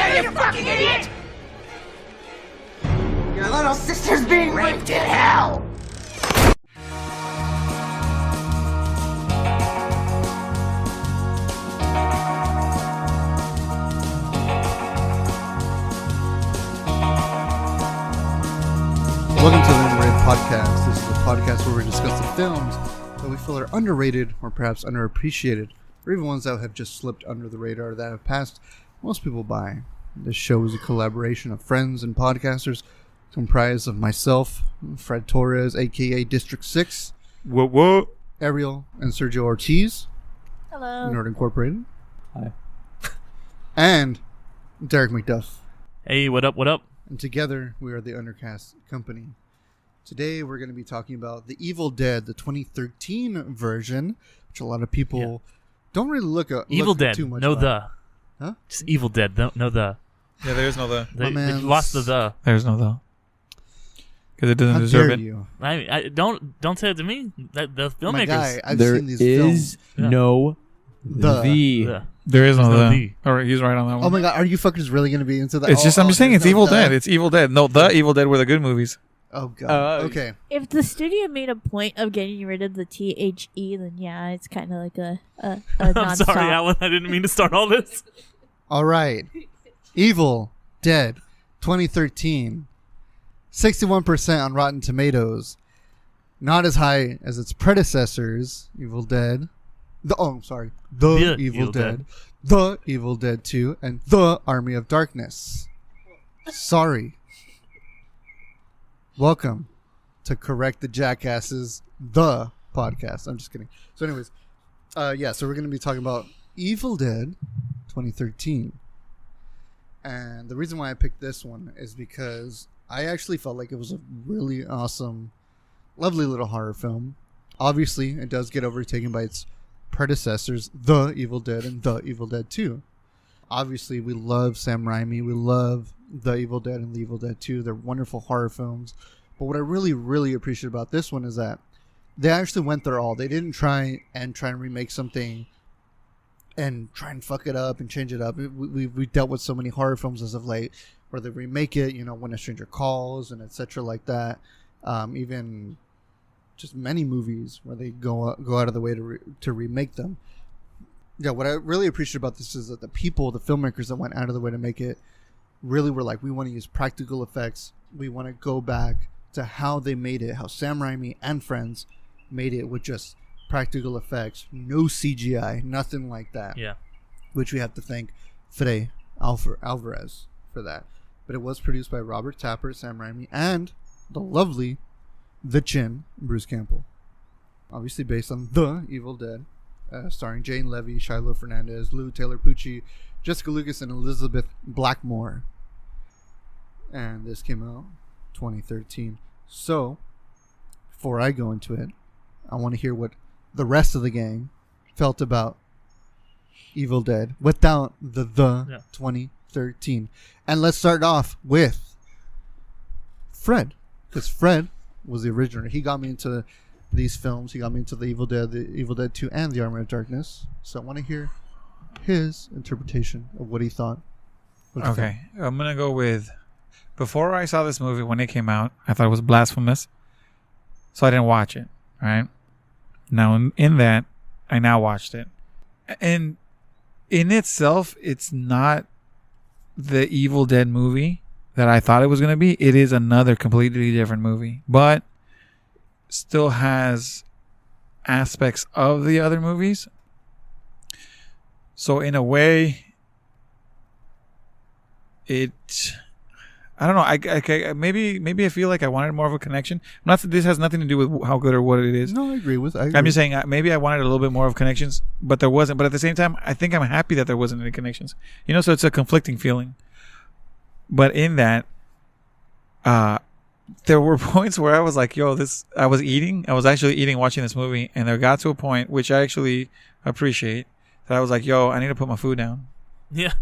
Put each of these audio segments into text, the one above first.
there, you fucking idiot! Your little sister's being raped in hell! Welcome to the Underrated Podcast. This is a podcast where we discuss the films that we feel are underrated or perhaps underappreciated, or even ones that have just slipped under the radar that have passed most people by. This show is a collaboration of friends and podcasters comprised of myself, Fred Torres, aka District 6, What? Ariel, and Sergio Ortiz, Hello. Nerd Incorporated, Hi. and Derek McDuff. Hey, what up, what up? And together, we are the Undercast Company. Today, we're going to be talking about The Evil Dead, the 2013 version, which a lot of people don't really look at. Evil Dead, too much no about. the. Huh? Just Evil Dead, no the. Yeah, there is no the. They man's- lost the. There's no the. Because it doesn't How deserve dare it. you? I don't say it to me. The My filmmakers. guy, I've There seen these is films. no The. The- There is no There's no the. the. All right, he's right on that one. Oh my god, are you fuckers really going to be into that? It's just, I'm just saying, there's it's no Evil the? Dead. It's Evil Dead. No, the Evil Dead were the good movies. Oh god. Okay. If the studio made a point of getting rid of the THE, then yeah, it's kind of like a I'm nonstop. sorry, Alan. I didn't mean to start all this. All right. Evil Dead 2013. 61% on Rotten Tomatoes. Not as high as its predecessors, Evil Dead. The Evil Dead. The Evil Dead 2 and The Army of Darkness. Sorry. Welcome to Correct the Jackasses, the podcast. I'm just kidding. So anyways, so we're going to be talking about Evil Dead 2013. And the reason why I picked this one is because I actually felt like it was a really awesome, lovely little horror film. Obviously, it does get overtaken by its predecessors, The Evil Dead and The Evil Dead 2. Obviously, we love Sam Raimi. We love The Evil Dead and The Evil Dead 2. They're wonderful horror films. But what I really, really appreciate about this one is that they actually went their all. They didn't try and remake something and try and fuck it up and change it up. We dealt with so many horror films as of late where they remake it, When a Stranger Calls and etc. like that. Even just many movies where they go out of the way to remake them. Yeah, what I really appreciate about this is that the people, the filmmakers that went out of the way to make it, really were like, we want to use practical effects. We want to go back to how they made it, how Sam Raimi and friends made it with just practical effects, no CGI, nothing like that. Yeah. Which we have to thank Fede Alvarez for that. But it was produced by Robert Tapper, Sam Raimi, and the lovely The Chin, Bruce Campbell. Obviously based on The Evil Dead, starring Jane Levy, Shiloh Fernandez, Lou Taylor Pucci, Jessica Lucas, and Elizabeth Blackmore. And this came out 2013. So, before I go into it, I want to hear what the rest of the gang felt about Evil Dead without the 2013. And let's start off with Fred, because Fred was the originator. He got me into these films. He got me into The Evil Dead 2, and The Army of Darkness. So I want to hear his interpretation of what he thought. Okay, I'm going to go with... Before I saw this movie, when it came out, I thought it was blasphemous. So I didn't watch it, right? Now, in that, I now watched it. And in itself, it's not the Evil Dead movie that I thought it was going to be. It is another completely different movie. But still has aspects of the other movies. So in a way, I don't know. I maybe I feel like I wanted more of a connection. This has nothing to do with how good or what it is. No, I agree. I'm just saying maybe I wanted a little bit more of connections, but there wasn't. But at the same time, I think I'm happy that there wasn't any connections. So it's a conflicting feeling. But in that, there were points where I was like, "Yo, this." I was actually eating watching this movie, and there got to a point which I actually appreciate that I was like, "Yo, I need to put my food down." Yeah.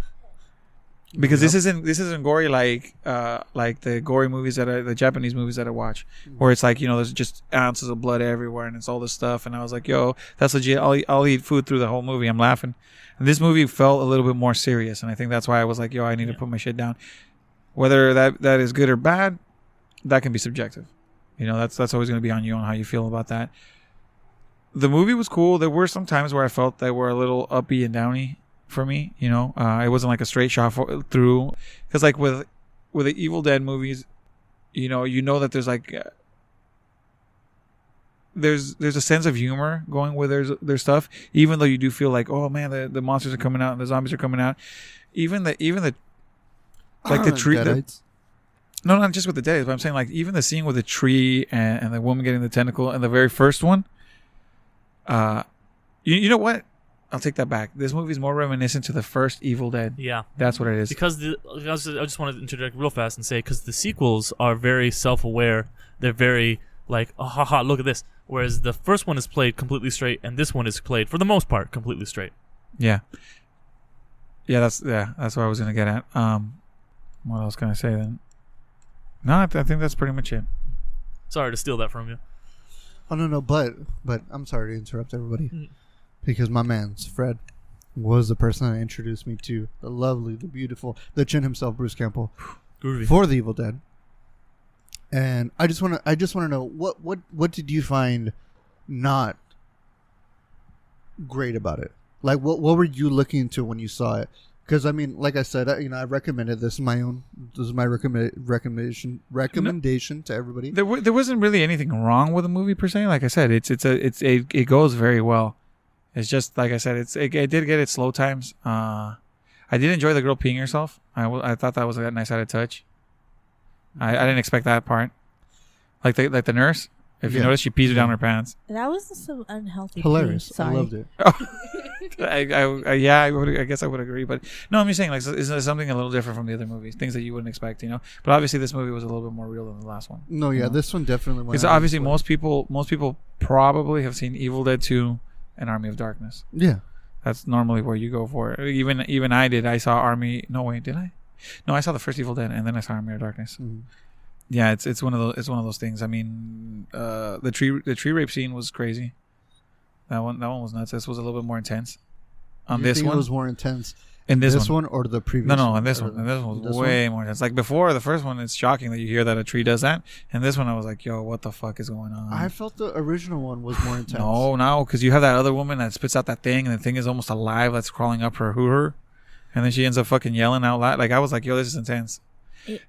Because this isn't gory like the gory movies the Japanese movies that I watch, where it's like, there's just ounces of blood everywhere and it's all this stuff, and I was like, yo, that's legit. I'll eat food through the whole movie. I'm laughing. And this movie felt a little bit more serious, and I think that's why I was like, yo, I need to put my shit down. Whether that is good or bad, that can be subjective. That's always going to be on you on how you feel about that. The movie was cool. There were some times where I felt they were a little uppy and downy for me. It wasn't like a straight shot through. Because like with the Evil Dead movies, that there's like there's a sense of humor going with their stuff, even though you do feel like, oh man, the monsters are coming out and the zombies are coming out. Even the like the tree. No, not just with the dead, but I'm saying like even the scene with the tree and the woman getting the tentacle in the very first one. You know what? I'll take that back. This movie is more reminiscent to the first Evil Dead. Yeah. That's what it is. Because I just wanted to interject real fast and say, because the sequels are very self-aware. They're very like, oh, haha, look at this. Whereas the first one is played completely straight, and this one is played, for the most part, completely straight. Yeah. That's what I was going to get at. What else can I say then? No, I think that's pretty much it. Sorry to steal that from you. Oh no, but I'm sorry to interrupt everybody, because my man's Fred was the person that introduced me to the lovely, the beautiful, the Chin himself, Bruce Campbell, Groovy. for the Evil Dead. And I just want to know what did you find not great about it? Like what were you looking into when you saw it? Because I mean, like I said, I recommended this. This is my recommendation to everybody. There wasn't really anything wrong with the movie per se. Like I said, it goes very well. It's just like I said, it did get its slow times. I did enjoy the girl peeing herself. I thought that was a nice added touch. I didn't expect that part. Like the nurse. If you notice, she pees her down her pants. That was so unhealthy. Hilarious. Sorry. I loved it. I guess I would agree, but no, I'm just saying, like, is something a little different from the other movies, things that you wouldn't expect, But obviously, this movie was a little bit more real than the last one. No, yeah, this one definitely went. Because obviously, most people probably have seen Evil Dead 2 and Army of Darkness. Yeah, that's normally where you go for it. Even I did. I saw Army. No, wait, did I? No, I saw the first Evil Dead, and then I saw Army of Darkness. Mm-hmm. Yeah, it's one of those things. I mean, the tree rape scene was crazy. That one was nuts. This was a little bit more intense. On this one, it was more intense. In this one or the previous? No, one? in this one. And this one was way more intense. Like before, the first one, it's shocking that you hear that a tree does that. And this one, I was like, yo, what the fuck is going on? I felt the original one was more intense. No, because you have that other woman that spits out that thing, and the thing is almost alive that's crawling up her hoo-her. And then she ends up fucking yelling out loud. Like, I was like, yo, this is intense.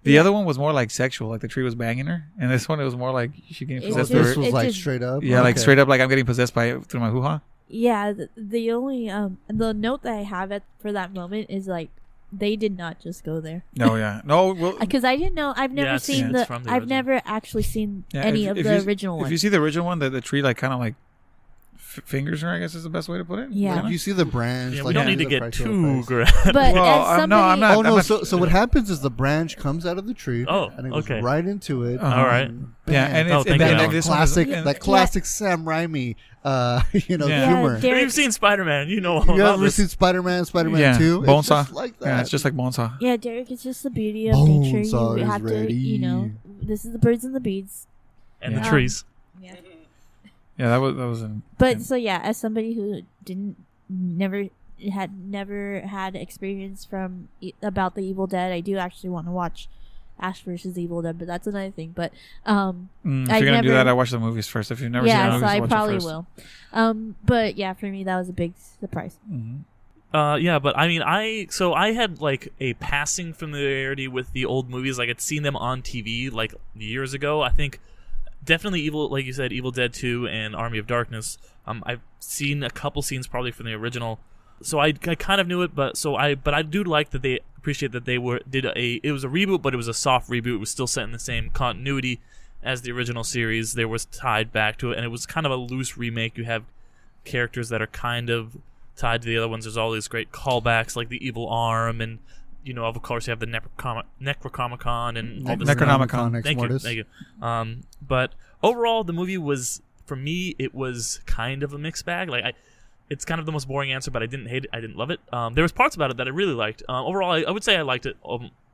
The other one was more like sexual, like the tree was banging her, and this one it was more like she getting possessed. This was like straight up. Yeah, like straight up, like I'm getting possessed through my hoo-ha. Yeah, the only the note that I have for that moment is like they did not just go there. No, yeah, no, because I didn't know. I've never seen I've never actually seen any of the original one. If you see the original one, the tree like kind of like fingers her, I guess is the best way to put it. Yeah, like you see the branch. Yeah, like, we don't need to get too graphic. But well, I'm not. Oh no! So what happens is the branch comes out of the tree. Oh, and it goes right into it. All right. Yeah, and it's that classic Sam Raimi, humor. If you've seen Spider-Man, you know all you about ever this. seen Spider-Man 2? Bonesaw. It's just like that. Yeah, it's just like Bonesaw. Yeah, Derek, it's just the beauty of nature. You have to, this is the birds and the bees. And the trees. Yeah. Yeah, that was an. But so yeah, as somebody who never had experience about the Evil Dead, I do actually want to watch Ash vs. Evil Dead, but that's another thing. But if you're gonna do that, I watch the movies first. If you've never seen the movies, so I watch probably it first. will. But yeah, for me that was a big surprise. Mm-hmm. Yeah, but I mean, I had like a passing familiarity with the old movies. Like I'd seen them on TV like years ago. I think. Definitely like you said, Evil Dead 2 and Army of Darkness. I've seen a couple scenes probably from the original, so I kind of knew it. But I do like that they appreciate that they it was a reboot, but it was a soft reboot. It was still set in the same continuity as the original series. There was tied back to it, and it was kind of a loose remake. You have characters that are kind of tied to the other ones. There's all these great callbacks like the evil arm and. Of course, you have the Necronomicon and all this Necronomicon. Thank you. But overall, the movie was, for me, it was kind of a mixed bag. Like it's kind of the most boring answer, but I didn't hate it. I didn't love it. There was parts about it that I really liked. Overall, I would say I liked it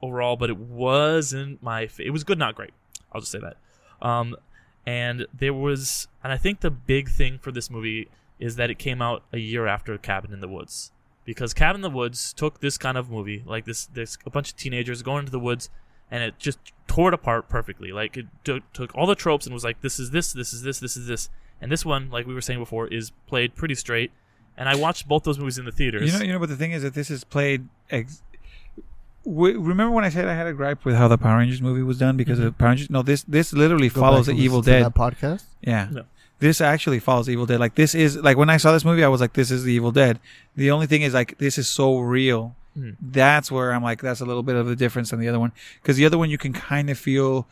overall, but it wasn't it was good, not great. I'll just say that. And I think the big thing for this movie is that it came out a year after Cabin in the Woods, because Cabin in the Woods took this kind of movie, like this a bunch of teenagers going into the woods, and it just tore it apart perfectly. Like it took all the tropes and was like, this is this, this is this, this is this, and this one, like we were saying before, is played pretty straight. And I watched both those movies in the theaters. You know, but the thing is that this is played. Remember when I said I had a gripe with how the Power Rangers movie was done because of Power Rangers? No, this literally follows the Evil Dead that podcast. Yeah. No. This actually follows Evil Dead. Like this is like when I saw this movie, I was like, this is the Evil Dead. The only thing is like this is so real. That's where I'm like, that's a little bit of a difference than the other one, because the other one you can kind of feel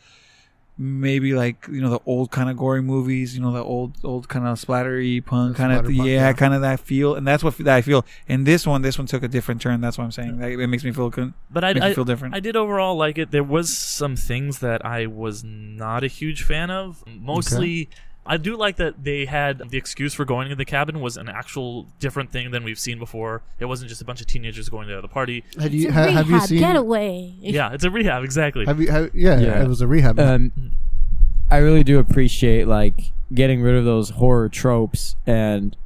maybe like, you know, the old kind of gory movies, you know, the old kind of splattery punk kind of, yeah, kind of that feel, and that's what that I feel. And this one took a different turn. That's what I'm saying. Like, it makes me feel good. But I feel different. I did overall like it. There was some things that I was not a huge fan of. Mostly, I do like that they had the excuse for going to the cabin was an actual different thing than we've seen before. It wasn't just a bunch of teenagers going to the party. Have you seen getaway? Yeah, it's a rehab, exactly. Yeah, it was a rehab. I really do appreciate like getting rid of those horror tropes, and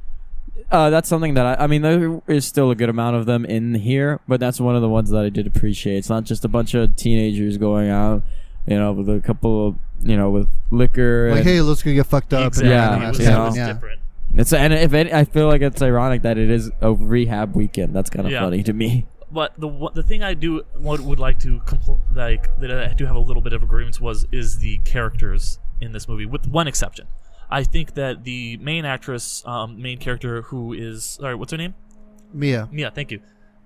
that's something that I mean there is still a good amount of them in here, but that's one of the ones that I did appreciate. It's not just a bunch of teenagers going out, you know, with a couple of, you know, with liquor. Like, hey, let's go get fucked up. Exactly. Yeah, it was, you know. different. I feel like it's ironic that it is a rehab weekend. That's kind of funny to me. But the thing I do would like to that I do have a little bit of agreements is the characters in this movie, with one exception. I think that the main actress, main character, who is, sorry, what's her name? Mia, thank you.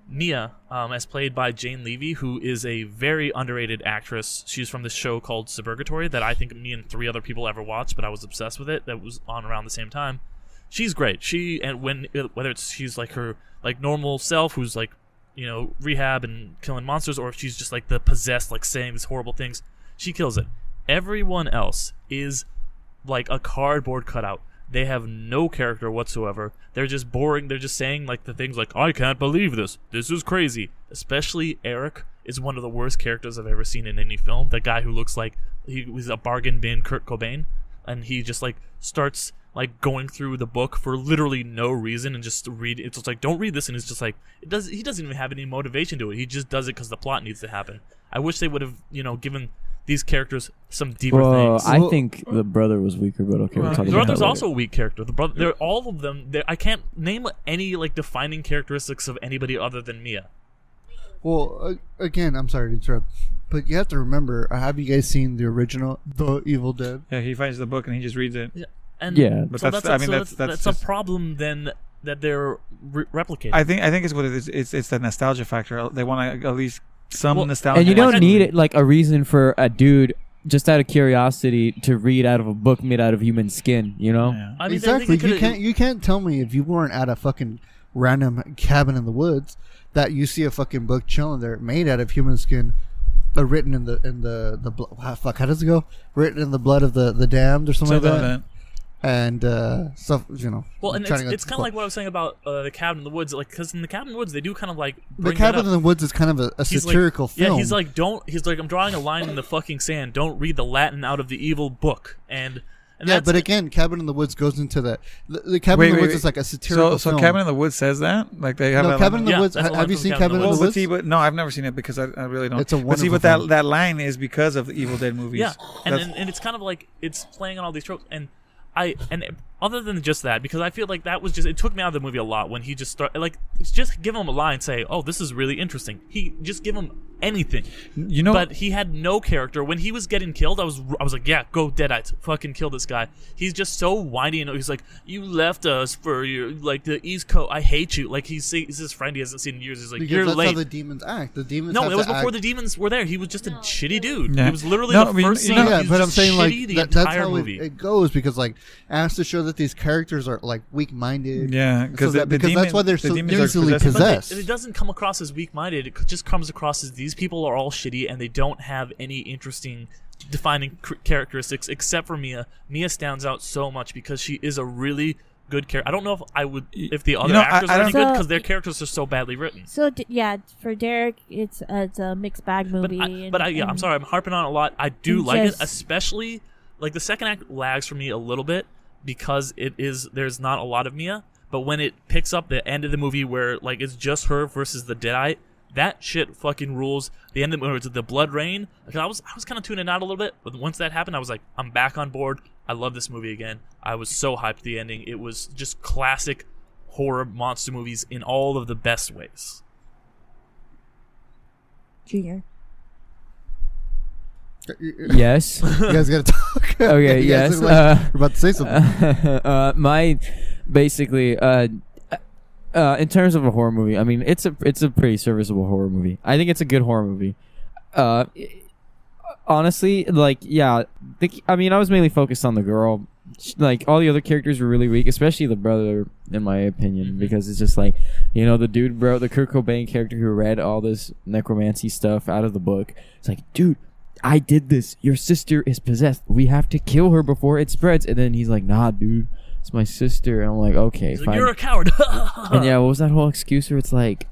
Mia, as played by Jane Levy, who is a very underrated actress. She's from this show called Suburgatory that I think me and 3 other people ever watched, but I was obsessed with it. That was on around the same time. She's great. Whether it's she's like her like normal self, who's like, you know, rehab and killing monsters, or if she's just like the possessed, like saying these horrible things, she kills it. Everyone else is like a cardboard cutout. They have no character whatsoever. They're just boring. They're just saying like the things like, I can't believe this. This is crazy. Especially Eric is one of the worst characters I've ever seen in any film. That guy who looks like he was a bargain bin Kurt Cobain, and he just like starts like going through the book for literally no reason and just read. It's just like, don't read this, and it's just like he doesn't even have any motivation to it. He just does it because the plot needs to happen. I wish they would have, you know, given these characters some deeper things. I think the brother was weaker, but okay, we'll talk about that. The brother's later. also a weak character. The brother, they're all of them. I can't name any like defining characteristics of anybody other than Mia. Well, again, I'm sorry to interrupt, but you have to remember. Have you guys seen the original, The Evil Dead? Yeah, he finds the book and he just reads it. Yeah, and yeah, but so that's a problem then that they're replicating. I think it's what it is. It's the nostalgia factor. They want to at least some nostalgia. And you don't need it like a reason for a dude just out of curiosity to read out of a book made out of human skin. You know, Yeah. I mean, Exactly. You can't tell me if you weren't at a fucking random cabin in the woods that you see a fucking book chilling there made out of human skin, written in the blood. Fuck, how does it go? Written in the blood of the damned or something like that. And stuff, you know. Well, and it's kind of like what I was saying about the cabin in the woods, like because in the cabin in the woods they do kind of like the cabin in the woods is kind of a satirical film. Yeah, he's like I'm drawing a line in the fucking sand. Don't read the Latin out of the evil book. And yeah, but again, Cabin in the Woods goes into the Cabin in the Woods is like a satirical film. So Cabin in the Woods says that? Like they have Cabin in the Woods. Have you seen Cabin in the Woods? But no, I've never seen it because I really don't. It's a wonderful but film. that line is because of the Evil Dead movies. Yeah, and it's kind of like it's playing on all these tropes. And other than just that, because I feel like that was just, it took me out of the movie a lot when he just started, like, just give him a line, say, oh, this is really interesting. He just give him anything. You know, but he had no character. When he was getting killed, I was like, yeah, go Deadites, fucking kill this guy. He's just so whiny, and he's like, you left us for your, like, the East Coast, I hate you. Like, he's his friend he hasn't seen in years. He's like, because you're that's late. how the demons act. The demons. No, have it was to before act. the demons were there. He was just a shitty dude. Yeah. He was literally No, the I mean, first you scene. know- Yeah, He's but I'm just saying like shitty the that's entire how movie. it goes, because like it has to show that these characters are like weak-minded. yeah, because that's why they're so easily But possessed. it doesn't come across as weak-minded. It just comes across as these people are all shitty and they don't have any interesting defining characteristics except for Mia. Mia stands out so much because she is a really good character. I don't know if I would if the other You know, actors I are any don't- good So- because their characters are so badly written. So yeah, for Derek, it's a mixed bag movie. I'm sorry, I'm harping on it a lot. I do and like it, just- especially like the second act lags for me a little bit because there's not a lot of Mia. But when it picks up the end of the movie where like it's just her versus the Deadite, that shit fucking rules. The end of the blood rain. Like I was kind of tuning out a little bit, but once that happened, I was like, I'm back on board. I love this movie again. I was so hyped at the ending. It was just classic horror monster movies in all of the best ways. Junior. You Yes. guys gotta talk. Okay, You guys yes. look like you're about to say something. My basically in terms of a horror movie, I mean it's a pretty serviceable horror movie. I think it's a good horror movie. Honestly, like I was mainly focused on the girl. Like all the other characters were really weak, especially the brother, in my opinion, because it's just like, the dude, bro, the Kurt Cobain character who read all this necromancy stuff out of the book. It's like, dude, I did this. Your sister is possessed. We have to kill her before it spreads. And then he's like, nah, dude, it's my sister. And I'm like, okay, He's like, fine. you're a coward. And what was that whole excuse where it's like,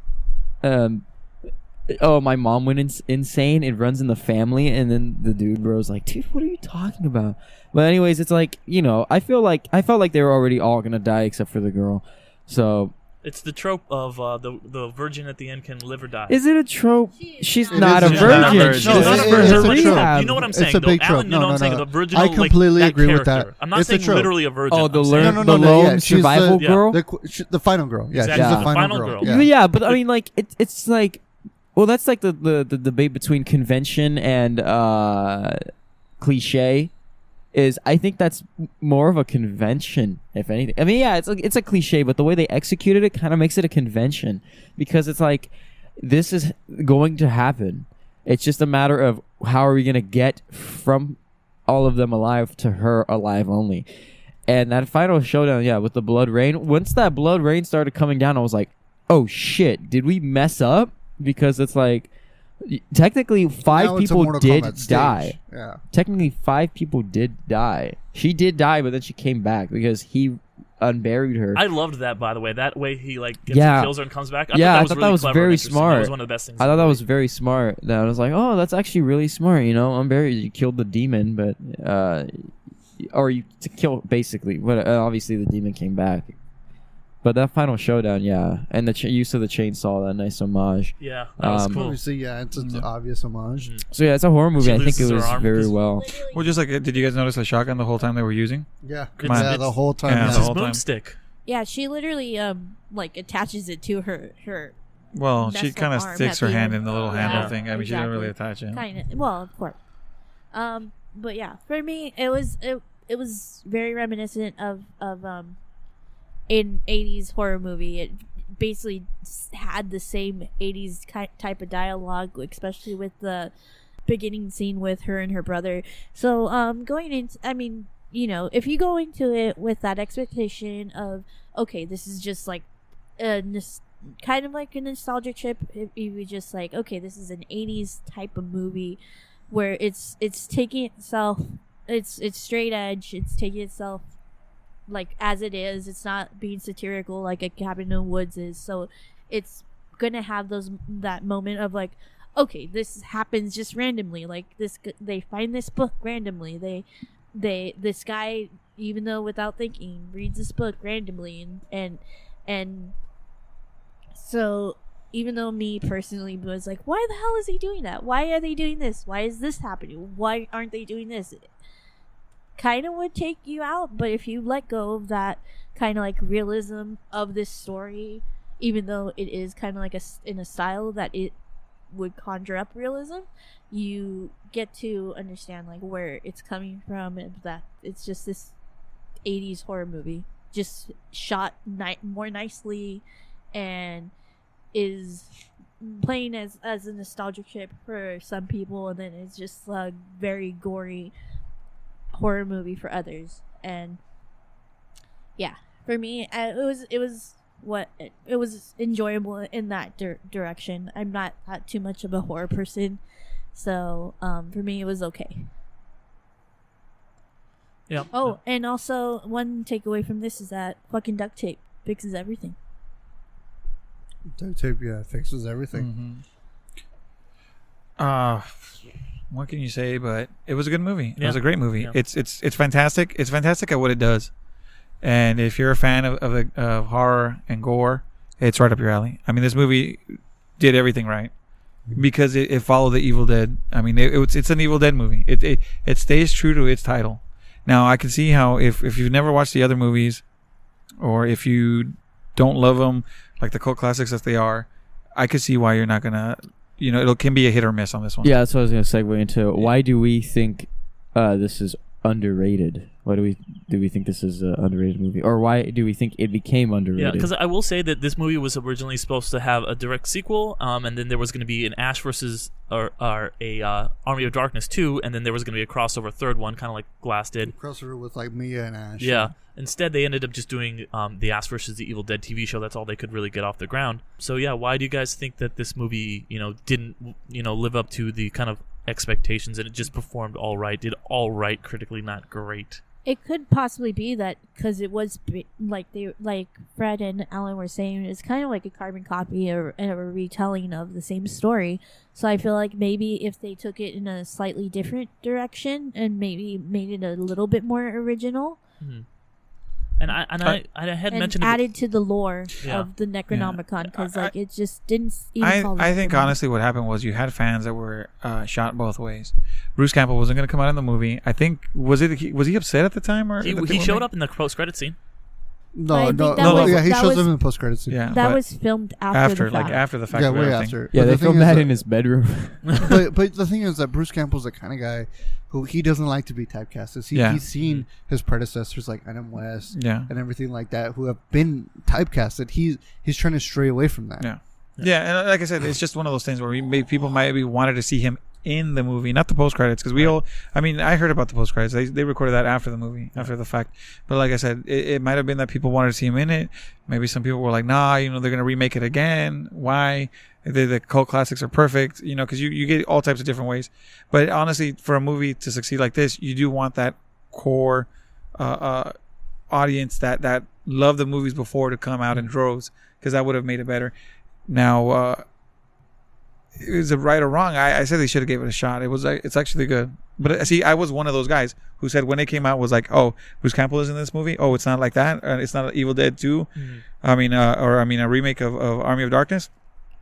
oh, my mom went insane. It runs in the family. And then the dude bro's like, dude, what are you talking about? But anyways, it's like, I felt like they were already all gonna die except for the girl. So It's the trope of the virgin at the end can live or die. is it a trope? She's It not a is a virgin. trope. She's No, not it's for a her trope. rehab. You know what I'm It's saying? a big though. trope. Alan, you know what I'm saying? No. The virginal, I completely like, agree with character. that. I'm not It's a saying trope. literally a virgin. Oh, the I'm saying- learn- the lone yeah, she's survival the- girl. The final girl. Yeah, Exactly. she's the Yeah. final Final girl. girl. Yeah, but I mean, like it's like, well, that's like the debate between convention and cliche. I think that's more of a convention, if anything. I mean, yeah, it's a cliche, but the way they executed it kind of makes it a convention because it's like this is going to happen. It's just a matter of how are we going to get from all of them alive to her alive only. And that final showdown, with the blood rain. Once that blood rain started coming down, I was like, oh shit, did we mess up? Because it's like, technically Now five it's a people Mortal did Kombat stage. die. Yeah. Technically 5 people did die. She did die, but then she came back because he unburied her. I loved that, by the way. That way he like gets Yeah. and kills her and comes back. I Yeah, I thought thought that that was was really clever very and interesting. That smart. was one of the best things. I in thought the that was movie. very smart. That I was like, oh, that's actually really smart. Unburied, you killed the demon, but or you to kill basically. But obviously the demon came back. But that final showdown, and the use of the chainsaw, that nice homage. Yeah, that was cool. Obviously, yeah, it's an obvious homage. So it's a horror movie. She I think loses it her was arm very because- well. Well, just like, did you guys notice the shotgun the whole time they were using? Yeah, It's- yeah, the whole time. yeah, Yeah, the It's his whole time. boomstick. Yeah, she literally like attaches it to her Well, she messed up kind of arm sticks at her the hand end. in the little Yeah, handle thing. I mean, she didn't really attach it. kind of. Well, of course. But yeah, for me, it was very reminiscent of an 80s horror movie. It basically had the same 80s type of dialogue, especially with the beginning scene with her and her brother. So going into, I mean, if you go into it with that expectation of, okay, this is just like kind of like a nostalgic trip, if you were just like, okay, this is an 80s type of movie where it's taking itself, it's straight edge, it's taking itself like as it is. It's not being satirical like a Cabin in the Woods is. So it's gonna have that moment of like, okay, this happens just randomly. Like they find this book randomly. This guy, even though without thinking, reads this book randomly, and so even though me personally was like, why the hell is he doing that? Why are they doing this? Why is this happening? Why aren't they doing this? Kind of would take you out, but if you let go of that kind of like realism of this story, even though it is kind of like in a style that it would conjure up realism, you get to understand like where it's coming from, and that it's just this 80s horror movie just shot more nicely and is playing as a nostalgic trip for some people, and then it's just a very gory horror movie for others. And yeah, for me, it was enjoyable in that direction. I'm not too much of a horror person, so for me it was okay. Yeah. Oh, and also one takeaway from this is that fucking duct tape fixes everything. Duct tape, yeah, fixes everything. What can you say? But it was a good movie. It Yeah. was a great movie. Yeah. It's fantastic. It's fantastic at what it does. And if you're a fan of horror and gore, it's right up your alley. I mean, this movie did everything right because it followed the Evil Dead. I mean, it's an Evil Dead movie. It stays true to its title. Now, I can see how if you've never watched the other movies, or if you don't love them like the cult classics as they are, I could see why you're not gonna. It can be a hit or miss on this one. Yeah, that's what I was going to segue into. Why do we think this is underrated? Why do we think this is an underrated movie, or why do we think it became underrated? Yeah, because I will say that this movie was originally supposed to have a direct sequel, and then there was going to be an Ash versus or a Army of Darkness 2, and then there was going to be a crossover third one, kind of like Glass did. Crossover with like Mia and Ash. Yeah. Instead, they ended up just doing the Ash versus the Evil Dead TV show. That's all they could really get off the ground. So yeah, why do you guys think that this movie, didn't, live up to the kind of expectations, and it just performed all right, did all right, critically not great? It could possibly be that because it was like Fred and Alan were saying, it's kind of like a carbon copy or a retelling of the same story. So I feel like maybe if they took it in a slightly different direction and maybe made it a little bit more original. Mm-hmm. And I had mentioned added to the lore Yeah. of the Necronomicon because it just didn't even follow I think the movie. honestly what happened was you had fans that were shot both ways. Bruce Campbell wasn't going to come out in the movie. I think was he upset at the time, or he showed up in the post-credit scene. No, I think no, that no. was- Yeah, he that shows was- them in the post credits scene. Yeah, That but was filmed after the fact. after the fact. Yeah, of way everything. after. Yeah, But they the thing filmed is that that- in his bedroom. but the thing is that Bruce Campbell's the kind of guy who he doesn't like to be typecasted. He's seen his predecessors like Adam West and everything like that who have been typecasted. He's trying to stray away from that. Yeah, and like I said, it's just one of those things where people maybe wanted to see him in the movie, not the post credits, because I heard about the post credits. They recorded that after the movie, after the fact. But like I said, it might have been that people wanted to see him in it. Maybe some people were like, nah, they're gonna remake it again. Why? The cult classics are perfect, because you get all types of different ways. But honestly, for a movie to succeed like this, you do want that core audience that loved the movies before to come out in droves, because that would have made it better. Now, is it right or wrong? I said they should have gave it a shot. It's actually good. But see, I was one of those guys who said when it came out was like, oh, Bruce Campbell is in this movie. Oh, it's not like that. It's not Evil Dead 2. Mm-hmm. A remake of Army of Darkness.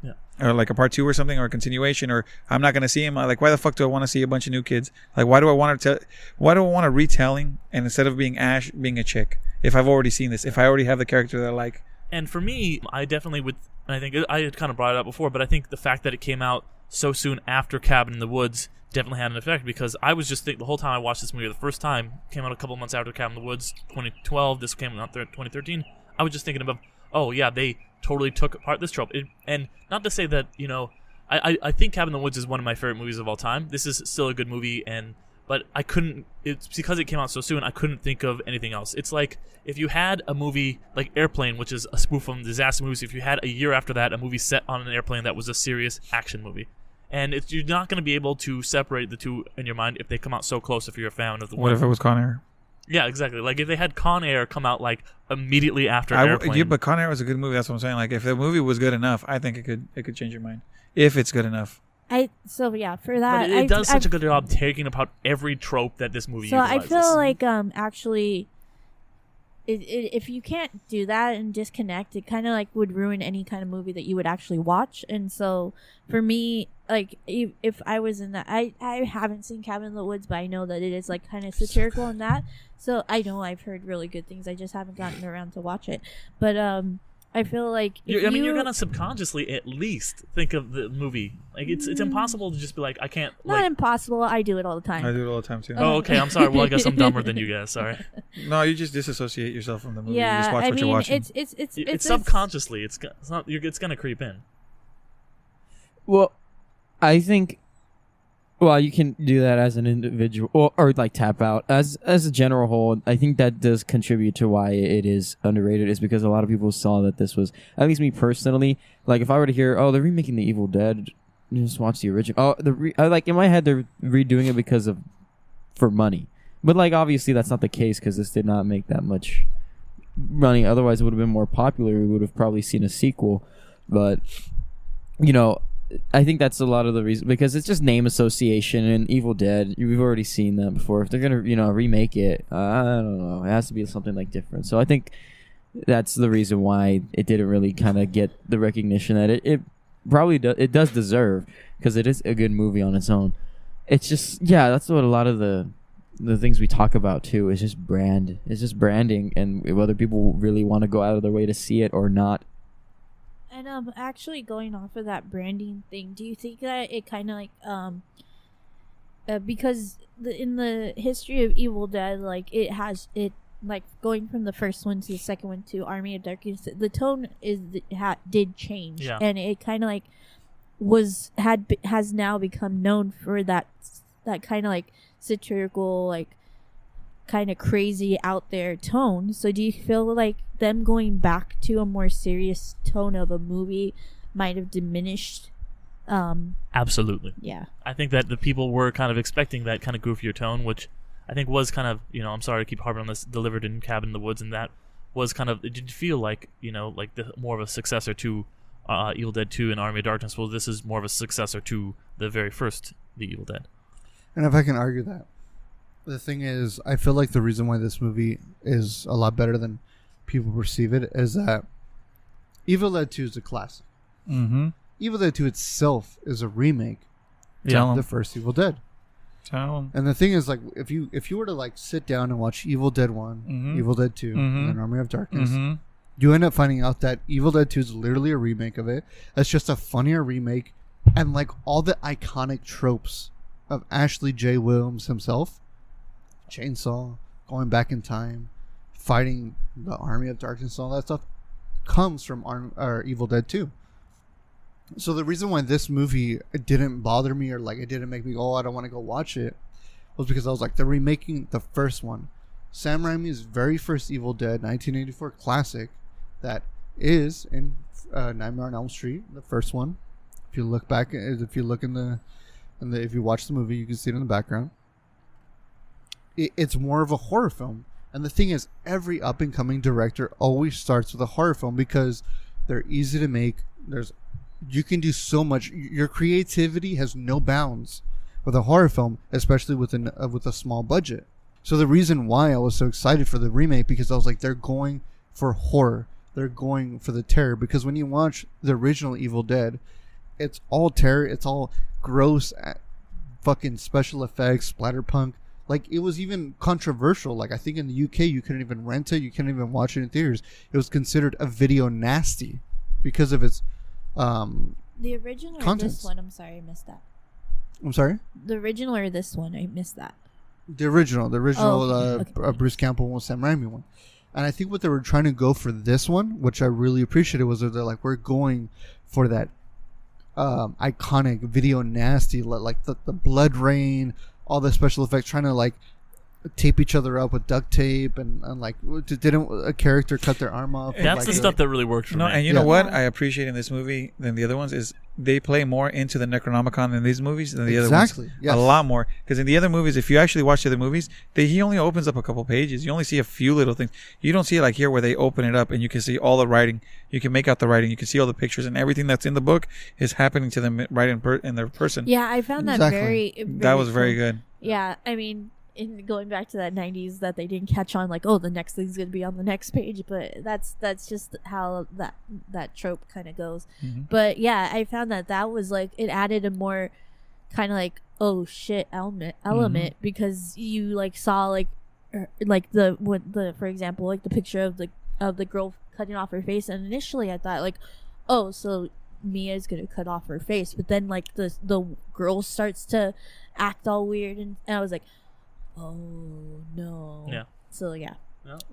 Yeah. Or like a part 2 or something, or a continuation, or I'm not gonna see him. Like, why the fuck do I want to see a bunch of new kids? Like, why do I want a retelling, and instead of being Ash, being a chick? If I've already seen this, if I already have the character that I like. And for me, I definitely would. And I think I had kind of brought it up before, but I think the fact that it came out so soon after Cabin in the Woods definitely had an effect, because I was just thinking the whole time I watched this movie the first time, came out a couple months after Cabin in the Woods, 2012. This came out 2013. I was just thinking about, oh yeah, they totally took apart this trope. And not to say that I think Cabin in the Woods is one of my favorite movies of all time. This is still a good movie, but I couldn't. It's because it came out so soon. I couldn't think of anything else. It's like if you had a movie like Airplane, which is a spoof on disaster movies. If you had a year after that a movie set on an airplane that was a serious action movie, and you're not going to be able to separate the two in your mind if they come out so close. If you're a fan of the What if it was Con Air? Yeah, exactly. Like if they had Con Air come out like immediately after Airplane. But Con Air was a good movie. That's what I'm saying. Like if the movie was good enough, I think it could change your mind if it's good enough. For that, But it does such a good job taking apart every trope that this movie utilizes. I feel like actually, if you can't do that and disconnect, it kind of like would ruin any kind of movie that you would actually watch. And so for me, like if I was in that, I haven't seen Cabin in the Woods, but I know that it is like kind of satirical in that. So I know I've heard really good things. I just haven't gotten around to watch it. But I feel like you're gonna subconsciously at least think of the movie. Like it's impossible to just be like, I can't. Not impossible. I do it all the time. I do it all the time too. Oh, okay. I'm sorry. Well, I guess I'm dumber than you guys. Sorry. No, you just disassociate yourself from the movie. Yeah, you just watch what you're watching. It's subconsciously. It's gonna creep in. Well, I think. Well, you can do that as an individual, or like tap out as a general whole. I think that does contribute to why it is underrated. Is because a lot of people saw that this was, at least me personally, like if I were to hear, oh, they're remaking The Evil Dead, just watch the original. Oh, like in my head they're redoing it for money. But like obviously that's not the case because this did not make that much money. Otherwise, it would have been more popular. We would have probably seen a sequel. But you know, I think that's a lot of the reason because it's just name association and Evil Dead. We've already seen that before. If they're gonna remake it, I don't know. It has to be something like different. So I think that's the reason why it didn't really kind of get the recognition that it probably does deserve because it is a good movie on its own. It's just that's what a lot of the things we talk about too is just brand. It's just branding and whether people really want to go out of their way to see it or not. And actually going off of that branding thing, do you think that it kind of like because in the history of Evil Dead, like it like going from the first one to the second one to Army of Darkness, the tone did change, and it kind of like has now become known for that kind of like satirical, like kind of crazy out there tone. So do you feel like them going back to a more serious tone of a movie might have diminished? Absolutely. Yeah. I think that the people were kind of expecting that kind of goofier tone, which I think was kind of, I'm sorry to keep harping on this, delivered in Cabin in the Woods, and that was kind of, it did feel like, like more of a successor to Evil Dead 2 and Army of Darkness. Well, this is more of a successor to the very first The Evil Dead. And if I can argue that, the thing is, I feel like the reason why this movie is a lot better than people perceive it is that Evil Dead 2 is a classic. Mm-hmm. Evil Dead 2 itself is a remake Yeah. of the first Evil Dead. Tell And the thing is, like, if you were to like sit down and watch Evil Dead 1, Mhm. Evil Dead 2, Mhm. and then Army of Darkness, Mm-hmm. you end up finding out that Evil Dead 2 is literally a remake of it. It's just a funnier remake, and like all the iconic tropes of Ashley J. Williams himself, chainsaw, going back in time, fighting the Army of Darkness, all that stuff, comes from Evil Dead 2. So the reason why this movie didn't bother me or like it didn't make me go, I don't want to go watch it, was because I was like, they're remaking the first one. Sam Raimi's very first Evil Dead 1984 classic that is in Nightmare on Elm Street, the first one. If you look back, if you look if you watch the movie, you can see it in the background. It's more of a horror film. And the thing is, every up and coming director always starts with a horror film because they're easy to make. You can do so much. Your creativity has no bounds with a horror film, especially with a small budget. So the reason why I was so excited for the remake, because I was like, they're going for horror. They're going for the terror. Because when you watch the original Evil Dead, it's all terror. It's all gross, fucking special effects, splatterpunk. Like, it was even controversial. Like, I think in the UK, you couldn't even rent it. You couldn't even watch it in theaters. It was considered a video nasty because of its the original or contents. this one? I'm sorry, I missed that. I'm sorry? The original or this one? I missed that. The original okay. Bruce Campbell and Sam Raimi one. And I think what they were trying to go for this one, which I really appreciated, was that they're like, we're going for that iconic video nasty, like the blood rain, all the special effects, trying to like tape each other up with duct tape and like didn't a character cut their arm off? That's like, the stuff that really worked for me. And you know what I appreciate in this movie than the other ones is they play more into the Necronomicon in these movies than the other ones. Exactly. Yes. A lot more. Because in the other movies, if you actually watch the other movies, he only opens up a couple pages. You only see a few little things. You don't see it like here where they open it up and you can see all the writing. You can make out the writing. You can see all the pictures and everything that's in the book is happening to them right in their person. Yeah, I found that Exactly. very That was cool. very good. Yeah, I mean, in going back to that 90s that they didn't catch on, like, oh, the next thing's gonna be on the next page, but that's just how that trope kind of goes. Mm-hmm. But yeah, I found that was like, it added a more kind of like, oh shit element because you like saw like the for example, like the picture of the girl cutting off her face, and initially I thought like, oh, so Mia's gonna cut off her face, but then like the girl starts to act all weird, and I was like, oh no. Yeah. So yeah,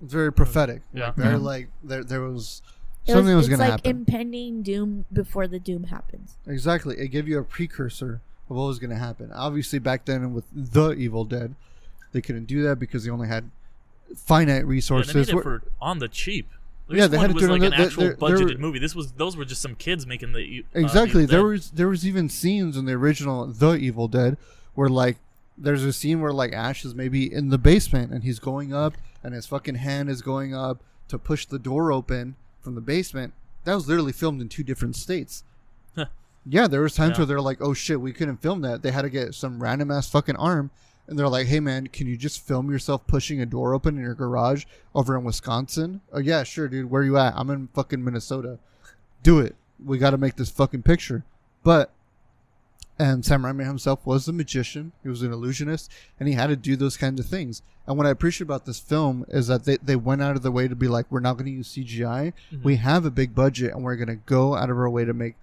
It's very prophetic. Yeah. Very Yeah. like there was something was it's going to like happen. impending doom before the doom happens. Exactly. It gave you a precursor of what was going to happen. Obviously, back then with the Evil Dead, they couldn't do that because they only had finite Yeah, resources. they made it for on the cheap. Yeah, they had to was do it like on an the- actual there- budgeted movie. Those were just some kids making the Exactly. Evil There Dead. was even scenes in the original The Evil Dead where like there's a scene where like Ash is maybe in the basement and he's going up and his fucking hand is going up to push the door open from the basement. That was literally filmed in 2 different states. Yeah, there was times where they're like, oh shit, we couldn't film that. They had to get some random ass fucking arm. And they're like, hey man, can you just film yourself pushing a door open in your garage over in Wisconsin? Oh yeah, sure, dude. Where you at? I'm in fucking Minnesota. Do it. We got to make this fucking picture. And Sam Raimi himself was a magician. He was an illusionist, and he had to do those kinds of things. And what I appreciate about this film is that they went out of their way to be like, we're not going to use CGI. Mm-hmm. We have a big budget, and we're going to go out of our way to make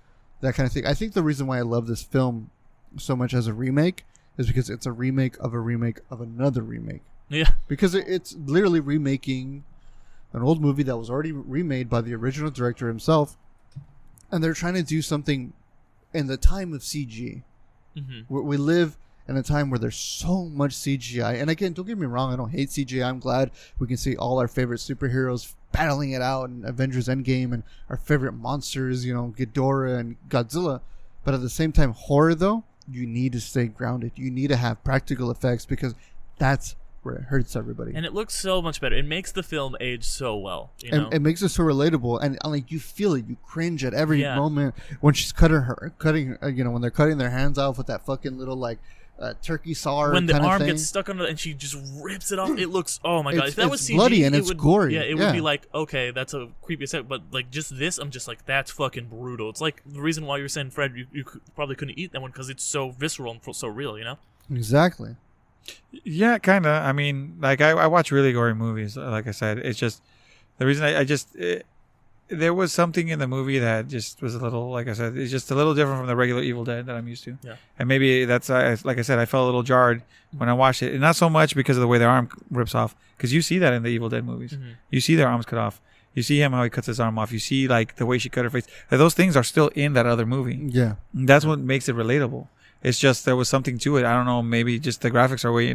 that kind of thing. I think the reason why I love this film so much as a remake is because it's a remake of another remake. Yeah. Because it's literally remaking an old movie that was already remade by the original director himself, and they're trying to do something in the time of CG. Mm-hmm. We live in a time where there's so much CGI. And again, don't get me wrong, I don't hate CGI. I'm glad we can see all our favorite superheroes battling it out in Avengers Endgame and our favorite monsters, Ghidorah and Godzilla. But at the same time, horror, though, you need to stay grounded. You need to have practical effects because that's where it hurts everybody. And it looks so much better. It makes the film age so well. And it makes it so relatable. And like you feel it. You cringe at every moment when she's cutting, when they're cutting their hands off with that fucking little like turkey saw. When the arm gets stuck on it and she just rips it off, it looks, oh my god. If that was CG, bloody and it's gory. Yeah, it would be like, okay, that's a creepy set. But like just this, I'm just like, that's fucking brutal. It's like the reason why you're saying, Fred, you probably couldn't eat that one because it's so visceral and so real, Exactly. Yeah, kind of. I mean, like I watch really gory movies. Like I said, it's just the reason there was something in the movie that just was a little, like I said, it's just a little different from the regular Evil Dead that I'm used to. Yeah. And maybe that's like I said, I felt a little jarred when I watched it, and not so much because of the way their arm rips off, because you see that in the Evil Dead movies. Mm-hmm. You see their arms cut off. You see him how he cuts his arm off. You see like the way she cut her face. Like, those things are still in that other movie. Yeah. And that's what makes it relatable. It's just there was something to it. I don't know. Maybe just the graphics are way.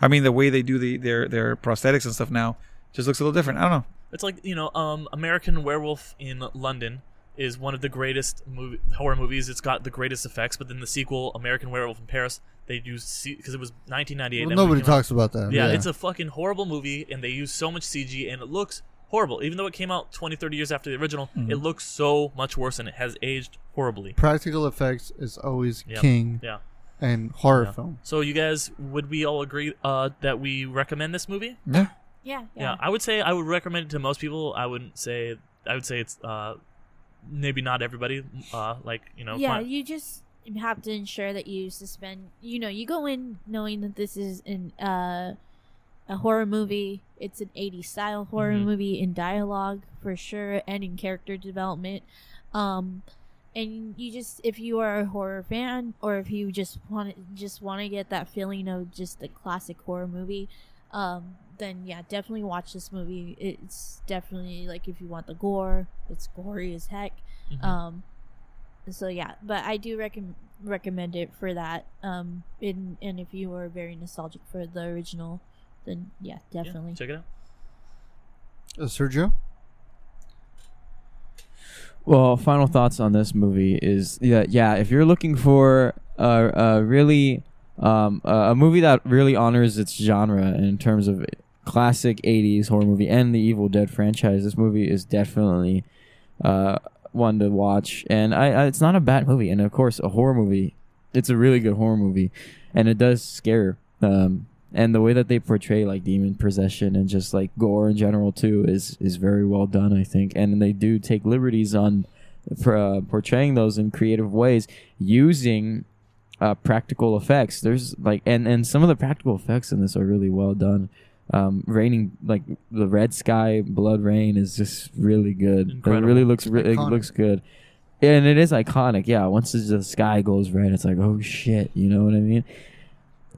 I mean, the way they do their prosthetics and stuff now just looks a little different. I don't know. It's like American Werewolf in London is one of the greatest horror movies. It's got the greatest effects. But then the sequel, American Werewolf in Paris, they used because it was 1998. Well, nobody talks about that. Yeah, it's a fucking horrible movie, and they use so much CG, and it looks horrible. Even though it came out 20, 30 years after the original, it looks so much worse, and it has aged horribly. Practical effects is always king and horror film. So you guys, would we all agree that we recommend this movie? Yeah. I would say I would recommend it to most people. I would say it's maybe not everybody. Yeah, you just have to ensure that you suspend. You go in knowing that this is a horror movie. It's an 80s style horror movie in dialogue for sure, and in character development. And you just, if you are a horror fan, or if you just want to get that feeling of just a classic horror movie, then yeah, definitely watch this movie. It's definitely like, if you want the gore, it's gory as heck. So yeah, but I do recommend it for that. And if you are very nostalgic for the original, then yeah, definitely check it out. Sergio? Well, final thoughts on this movie is if you're looking for a movie that really honors its genre in terms of classic 80s horror movie and the Evil Dead franchise, this movie is definitely one to watch. And it's not a bad movie, and of course a horror movie. It's a really good horror movie, and it does scare. And the way that they portray like demon possession and just like gore in general too is very well done, I think. And they do take liberties on portraying those in creative ways using practical effects. There's like and some of the practical effects in this are really well done. Raining, like the red sky blood rain, is just really good. Incredible. It really looks looks good, and it is iconic. Yeah, once the sky goes red, it's like, oh shit, you know what I mean?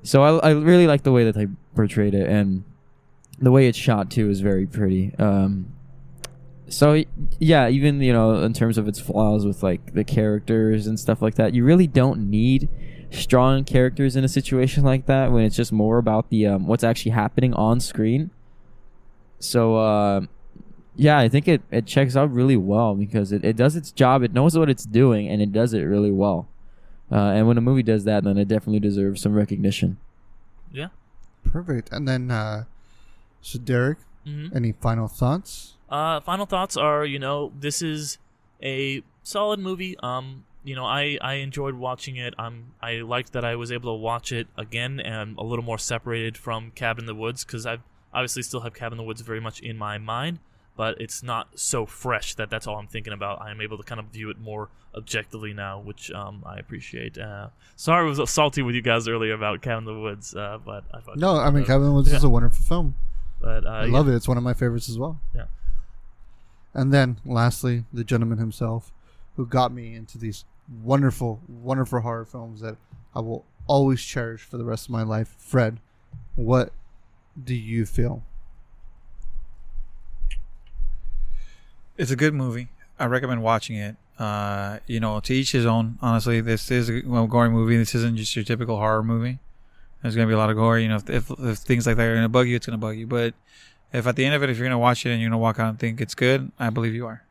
So I really like the way that they portrayed it, and the way it's shot too is very pretty. So yeah, even in terms of its flaws with like the characters and stuff like that, you really don't need strong characters in a situation like that when it's just more about the what's actually happening on screen. So I think it checks out really well because it does its job. It knows what it's doing, and it does it really well. And when a movie does that, then it definitely deserves some recognition. Yeah. Perfect. And then, so Derek, any final thoughts? Final thoughts are, this is a solid movie. I enjoyed watching it. I liked that I was able to watch it again and a little more separated from Cabin in the Woods, because I obviously still have Cabin in the Woods very much in my mind, but it's not so fresh that that's all I'm thinking about. I'm able to kind of view it more objectively now, which I appreciate. Sorry I was salty with you guys earlier about Cabin in the Woods, but I thought No, I mean, Cabin in the Woods is a wonderful film. But I love it. It's one of my favorites as well. Yeah. And then, lastly, the gentleman himself, who got me into these wonderful, wonderful horror films that I will always cherish for the rest of my life. Fred, what do you feel? It's a good movie. I recommend watching it. To each his own. Honestly, this is a gory movie. This isn't just your typical horror movie. There's gonna be a lot of gore. If things like that are gonna bug you, it's gonna bug you. But if at the end of it, if you're gonna watch it and you're gonna walk out and think it's good, I believe you are.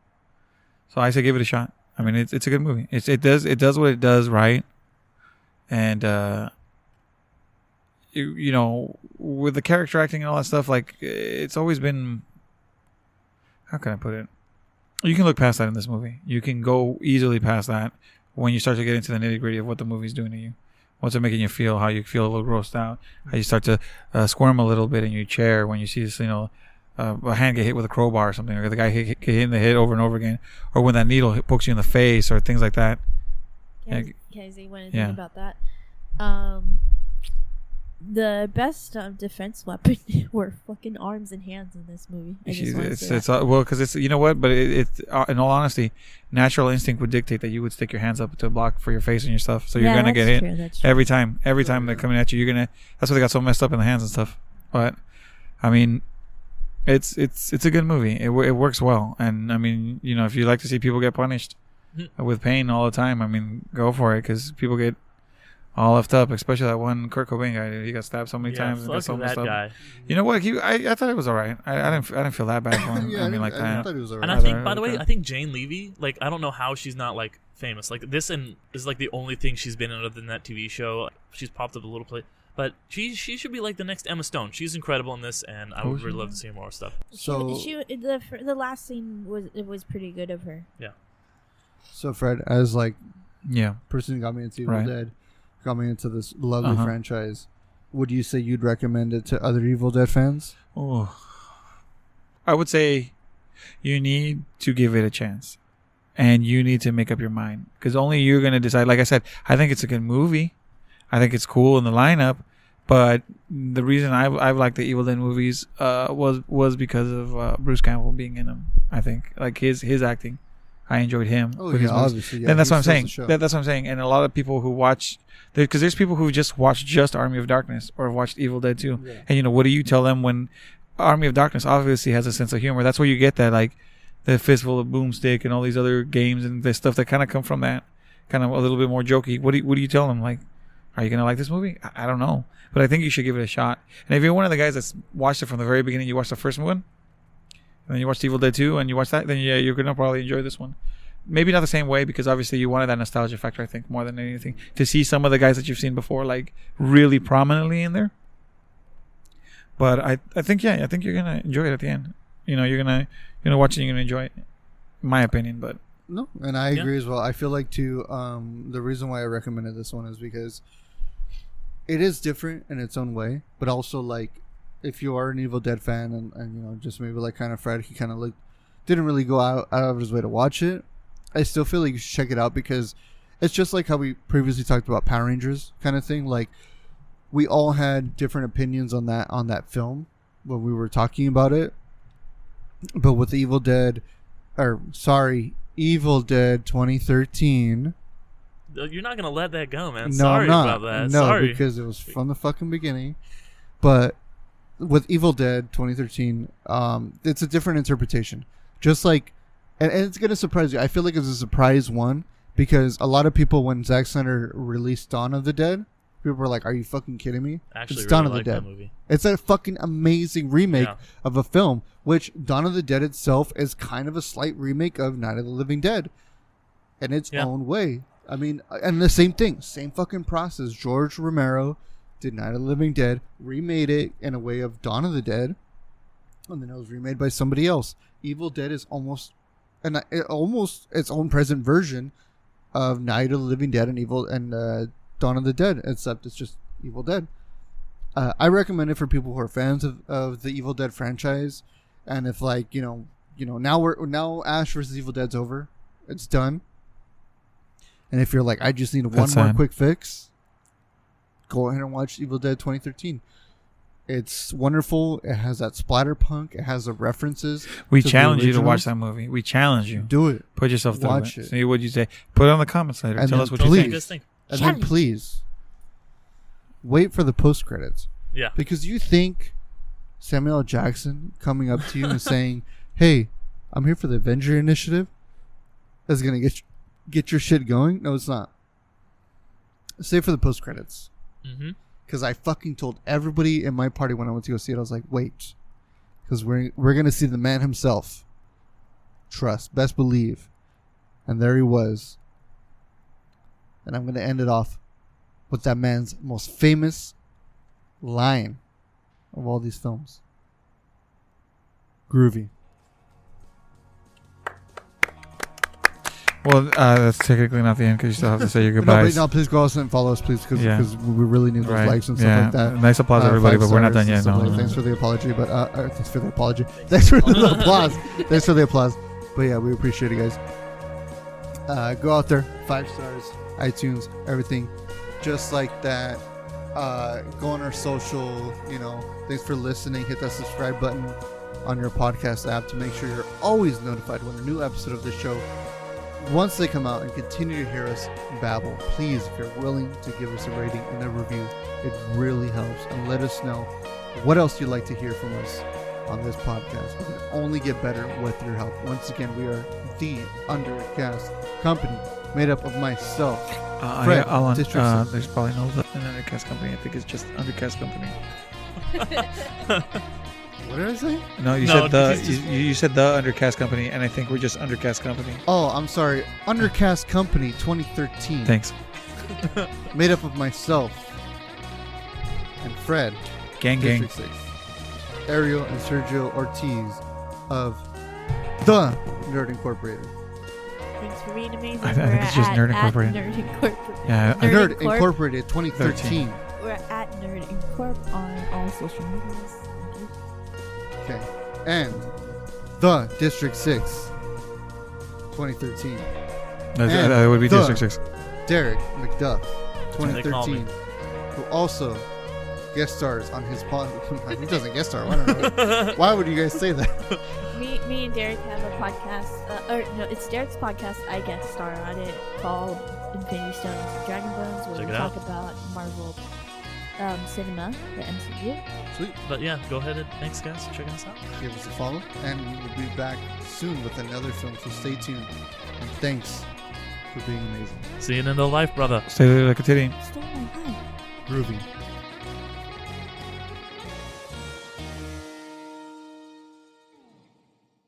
So I say give it a shot. I mean, it's a good movie. It does what it does right, and with the character acting and all that stuff, like it's always been. How can I put it? You can look past that in this movie. You can go easily past that when you start to get into the nitty gritty of what the movie's doing to you. What's it making you feel? How you feel a little grossed out? How you start to squirm a little bit in your chair when you see this, a hand get hit with a crowbar or something, or the guy get hit in the head over and over again, or when that needle pokes you in the face, or things like that. Can I say one thing Yeah. about that? The best defense weapon were fucking arms and hands in this movie. I just want to say It's that. well, because it's but it's in all honesty, natural instinct would dictate that you would stick your hands up to block for your face and your stuff. So you're gonna get hit that's true. every time. Every time they're coming at you, you're gonna. That's why they got so messed up in the hands and stuff. But I mean, it's a good movie. It works well, and I mean, if you like to see people get punished with pain all the time, I mean, go for it, because people get all left up, especially that one Kurt Cobain guy. He got stabbed so many times and got so fuck messed that up. guy. You know what? I thought it was all right. I didn't feel that bad for him. Yeah, I I thought it was alright. And I think, by the way, I think Jane Levy, like, I don't know how she's not, like, famous. Like, this is, like, the only thing she's been in other than that TV show. She's popped up a little play. But she should be, like, the next Emma Stone. She's incredible in this, and I would really love to see more stuff. So, The last scene was pretty good of her. Yeah. so Fred, as like yeah. person who got me into Evil Right. Dead, got me into this lovely franchise, would you say you'd recommend it to other Evil Dead fans? Oh, I would say you need to give it a chance, and you need to make up your mind, because only you're gonna decide. Like I said, I think it's a good movie. I think it's cool in the lineup, but the reason I've liked the Evil Dead movies was because of Bruce Campbell being in them. I think like his acting, I enjoyed him. Oh with yeah, his movies. obviously. Yeah, And that's he what I'm steals saying. the show. That's what I'm saying. And a lot of people who watch, because there's people who just watch just Army of Darkness or have watched Evil Dead 2. Yeah. And what do you tell them when Army of Darkness obviously has a sense of humor? That's where you get that, like the Fistful of Boomstick and all these other games and the stuff that kind of come from that, kind of a little bit more jokey. What do you tell them? Like, are you gonna like this movie? I don't know, but I think you should give it a shot. And if you're one of the guys that's watched it from the very beginning, you watched the first one, and then you watched Evil Dead 2, and you watched that, then yeah, you're gonna probably enjoy this one. Maybe not the same way, because obviously you wanted that nostalgia factor, I think, more than anything, to see some of the guys that you've seen before, like, really prominently in there. But I think you're gonna enjoy it at the end. You're gonna watch it and you're gonna enjoy it, in my opinion. But No, and I agree as well. I feel like too, the reason why I recommended this one is because it is different in its own way, but also like if you are an Evil Dead fan and just maybe like kind of Fred, he kind of like didn't really go out of his way to watch it. I still feel like you should check it out, because it's just like how we previously talked about Power Rangers kind of thing. Like we all had different opinions on that film when we were talking about it, but with Evil Dead 2013. You're not going to let that go, man. No, Sorry I'm not. about that. No, Sorry. because it was from the fucking beginning. But with Evil Dead 2013, it's a different interpretation. Just like, and it's going to surprise you. I feel like it's a surprise one, because a lot of people, when Zack Snyder released Dawn of the Dead, people were like, are you fucking kidding me? Actually, It's really Dawn of the like Dead. that movie. It's a fucking amazing remake Yeah. of a film, which Dawn of the Dead itself is kind of a slight remake of Night of the Living Dead in its Yeah. own way. I mean, and the same thing, same fucking process. George Romero did Night of the Living Dead, remade it in a way of Dawn of the Dead, and then it was remade by somebody else. Evil Dead is almost its own present version of Night of the Living Dead and Dawn of the Dead, except it's just Evil Dead. I recommend it for people who are fans of the Evil Dead franchise, and if now Ash vs. Evil Dead's over, it's done. And if you're like, I just need one more quick fix, go ahead and watch Evil Dead 2013. It's wonderful. It has that splatterpunk. It has the references. We challenge you to watch that movie. We challenge you. Do it. Put yourself through Watch it. it. See what you say. Put it on the comments later. And Tell then us what you please- think. And then please wait for the post credits. Yeah. Because you think Samuel L. Jackson coming up to you and saying, "Hey, I'm here for the Avenger Initiative," is gonna get your shit going? No, it's not. Save for the post credits. Mm-hmm. Because I fucking told everybody in my party when I went to go see it, I was like, wait, because we're gonna see the man himself. Trust, best believe, and there he was. And I'm gonna end it off with that man's most famous line of all these films. Groovy. Well, that's technically not the end because you still have to say your goodbyes. No, please go out and follow us, please, because we really need those Right. likes and stuff like that. Nice applause, everybody, but we're not done yet. No. Thanks for the apology, but thanks for the apology. Thanks for the applause. Thanks for the applause. But yeah, we appreciate it, guys. Go out there, 5 stars, iTunes, everything, just like that. Go on our social. Thanks for listening. Hit that subscribe button on your podcast app to make sure you're always notified when a new episode of this show. Once they come out, and continue to hear us babble, please, if you're willing to give us a rating and a review, it really helps. And let us know what else you'd like to hear from us on this podcast. We can only get better with your help. Once again, we are the Undercast Company, made up of myself, Fred, District 6. There's probably no Undercast Company. I think it's just Undercast Company. What did I say? No, you said you said the Undercast Company, and I think we're just Undercast Company. Oh, I'm sorry. Undercast Company 2013. Thanks. Made up of myself and Fred. Gang. District 6. Ariel and Sergio Ortiz of The Nerd Incorporated. Thanks for being amazing. I think it's just Nerd Incorporated. Nerd Incorporated. Yeah, Nerd Incorporated 2013. We're at Nerd Incorp on all social medias. Okay. And The District 6 2013. That would be the District 6. Derek McDuff what they call 2013. Who also guest stars on his podcast. He doesn't guest star. I don't know. Why would you guys say that? Me and Derek have a podcast. It's Derek's podcast. I guest star on it called Infinity Stones and Dragon Bones, where Check we it talk out. about Marvel cinema, the MCU. Sweet. But yeah, go ahead and thanks, guys, for checking us out. Give us a follow. And we will be back soon with another film. So stay tuned. And thanks for being amazing. See you in the life, brother. Stay like a titty. Stole my line. Groovy.